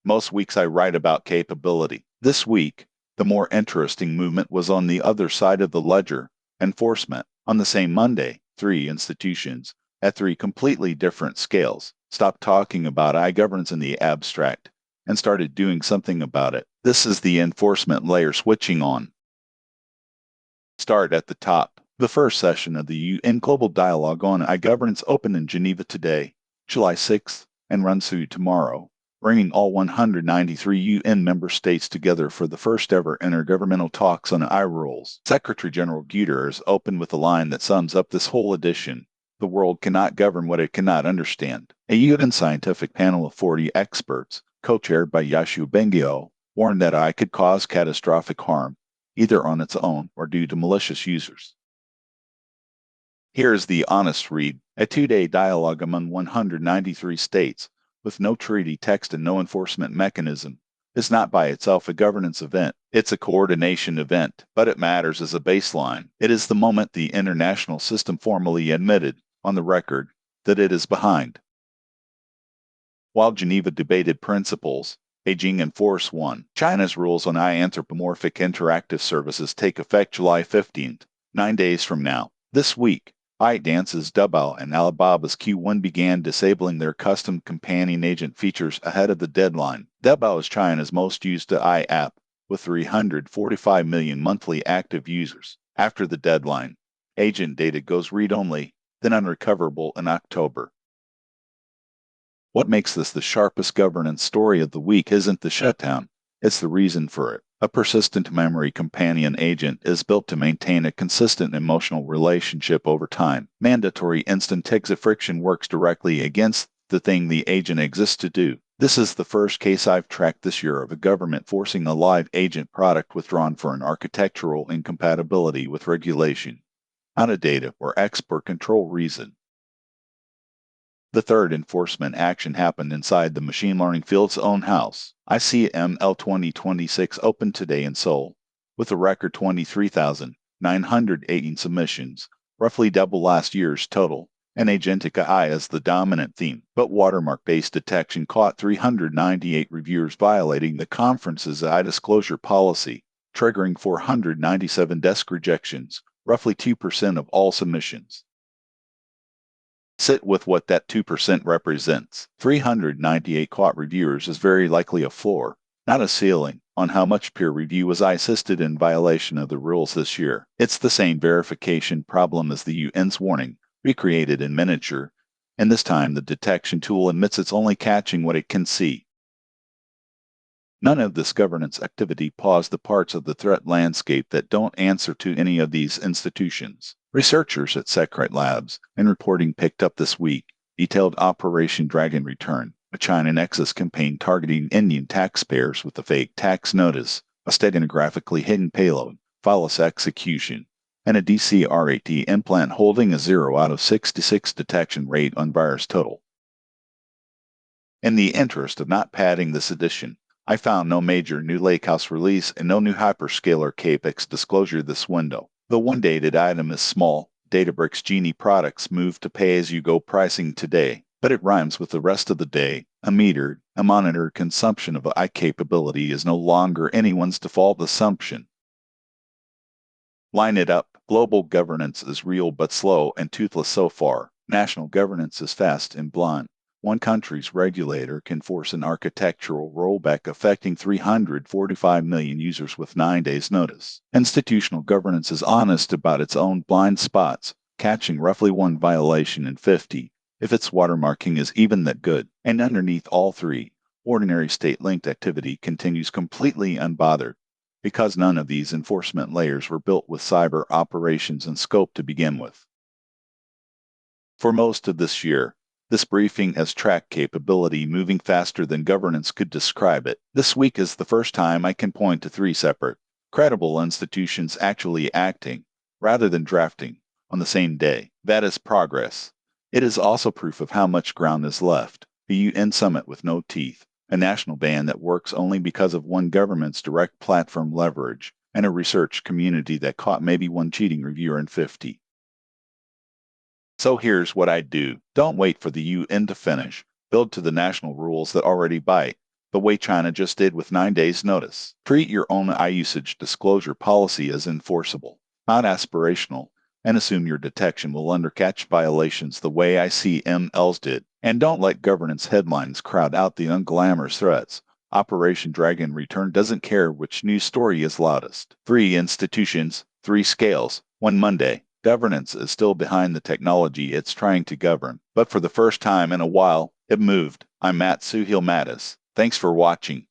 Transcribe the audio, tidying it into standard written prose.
Most weeks I write about capability. This week, the more interesting movement was on the other side of the ledger, enforcement. On the same Monday, three institutions, at three completely different scales, stopped talking about iGovernance in the abstract and started doing something about it. This is the enforcement layer switching on. Start at the top. The first session of the UN Global Dialogue on iGovernance opened in Geneva today, July 6th, and runs through tomorrow, bringing all 193 UN member states together for the first ever intergovernmental talks on I-rules. Secretary General Guterres opened with a line that sums up this whole edition. The world cannot govern what it cannot understand. A UN scientific panel of 40 experts, co-chaired by Yashu Bengio, warned that I could cause catastrophic harm, either on its own or due to malicious users. Here is the honest read, a two-day dialogue among 193 states, with no treaty text and no enforcement mechanism, is not by itself a governance event. It's a coordination event, but it matters as a baseline. It is the moment the international system formally admitted, on the record, that it is behind. While Geneva debated principles, Beijing enforced one. China's rules on anthropomorphic interactive services take effect July 15th, 9 days from now. This week, ByteDance's Doubao and Alibaba's Qwen began disabling their custom companion agent features ahead of the deadline. Doubao is China's most used AI app, with 345 million monthly active users. After the deadline, agent data goes read-only, then unrecoverable in October. What makes this the sharpest governance story of the week isn't the shutdown, it's the reason for it. A persistent memory companion agent is built to maintain a consistent emotional relationship over time. Mandatory instant exit friction works directly against the thing the agent exists to do. This is the first case I've tracked this year of a government forcing a live agent product withdrawn for an architectural incompatibility with regulation, not a data or expert control reason. The third enforcement action happened inside the machine learning field's own house. ICML 2026 opened today in Seoul, with a record 23,918 submissions, roughly double last year's total, and agentic AI as the dominant theme. But watermark-based detection caught 398 reviewers violating the conference's undisclosure policy, triggering 497 desk rejections, roughly 2% of all submissions. Sit with what that 2% represents. 398 caught reviewers is very likely a floor, not a ceiling, on how much peer review was assisted in violation of the rules this year. It's the same verification problem as the UN's warning, recreated in miniature, and this time the detection tool admits it's only catching what it can see. None of this governance activity paused the parts of the threat landscape that don't answer to any of these institutions. Researchers at Secret Labs and reporting picked up this week detailed Operation DragonReturn, a China-nexus campaign targeting Indian taxpayers with a fake tax notice, a steganographically hidden payload, flawless execution, and a DCRAT implant holding a 0 out of 66 detection rate on virus total. In the interest of not padding this edition, I found no major new lakehouse release and no new hyperscaler CAPEX disclosure this window. The one dated item is small. Databricks Genie products moved to pay-as-you-go pricing today, but it rhymes with the rest of the day. A monitored consumption of AI capability is no longer anyone's default assumption. Line it up. Global governance is real but slow and toothless so far. National governance is fast and blunt. One country's regulator can force an architectural rollback affecting 345 million users with 9 days' notice. Institutional governance is honest about its own blind spots, catching roughly one violation in 50, if its watermarking is even that good. And underneath all three, ordinary state-linked activity continues completely unbothered, because none of these enforcement layers were built with cyber operations and scope to begin with. For most of this year, this briefing has tracked capability moving faster than governance could describe it. This week is the first time I can point to three separate, credible institutions actually acting, rather than drafting, on the same day. That is progress. It is also proof of how much ground is left. A UN summit with no teeth, a national ban that works only because of one government's direct platform leverage, and a research community that caught maybe one cheating reviewer in 50. So here's what I'd do. Don't wait for the UN to finish. Build to the national rules that already bite. the way China just did with 9 days' notice. Treat your own iUsage disclosure policy as enforceable, not aspirational, and assume your detection will undercatch violations the way ICMLs did. And don't let governance headlines crowd out the unglamorous threats. Operation DragonReturn doesn't care which news story is loudest. 3 institutions, 3 scales, 1 Monday. Governance is still behind the technology it's trying to govern, but for the first time in a while, it moved. I'm Matt Suhil Mattis. Thanks for watching.